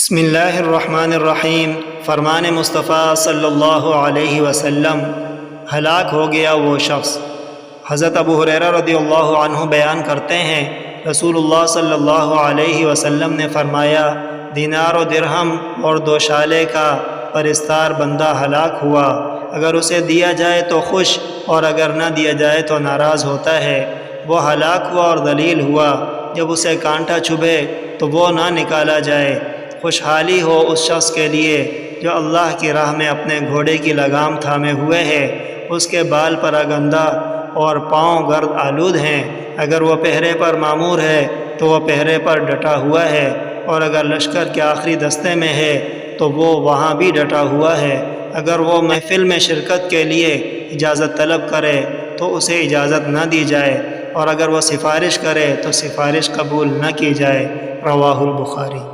بسم اللہ الرحمن الرحیم۔ فرمان مصطفیٰ صلی اللہ علیہ وسلم، ہلاک ہو گیا وہ شخص۔ حضرت ابو ہریرہ رضی اللہ عنہ بیان کرتے ہیں، رسول اللہ صلی اللہ علیہ وسلم نے فرمایا، دینار و درہم اور 2 شالے کا پرستار بندہ ہلاک ہوا، اگر اسے دیا جائے تو خوش اور اگر نہ دیا جائے تو ناراض ہوتا ہے۔ وہ ہلاک ہوا اور ذلیل ہوا، جب اسے کانٹا چبھے تو وہ نہ نکالا جائے۔ خوشحالی ہو اس شخص کے لیے جو اللہ کی راہ میں اپنے گھوڑے کی لگام تھامے ہوئے ہے، اس کے بال پراگندہ اور پاؤں گرد آلود ہیں۔ اگر وہ پہرے پر مامور ہے تو وہ پہرے پر ڈٹا ہوا ہے، اور اگر لشکر کے آخری دستے میں ہے تو وہ وہاں بھی ڈٹا ہوا ہے۔ اگر وہ محفل میں شرکت کے لیے اجازت طلب کرے تو اسے اجازت نہ دی جائے، اور اگر وہ سفارش کرے تو سفارش قبول نہ کی جائے۔ رواہ البخاری۔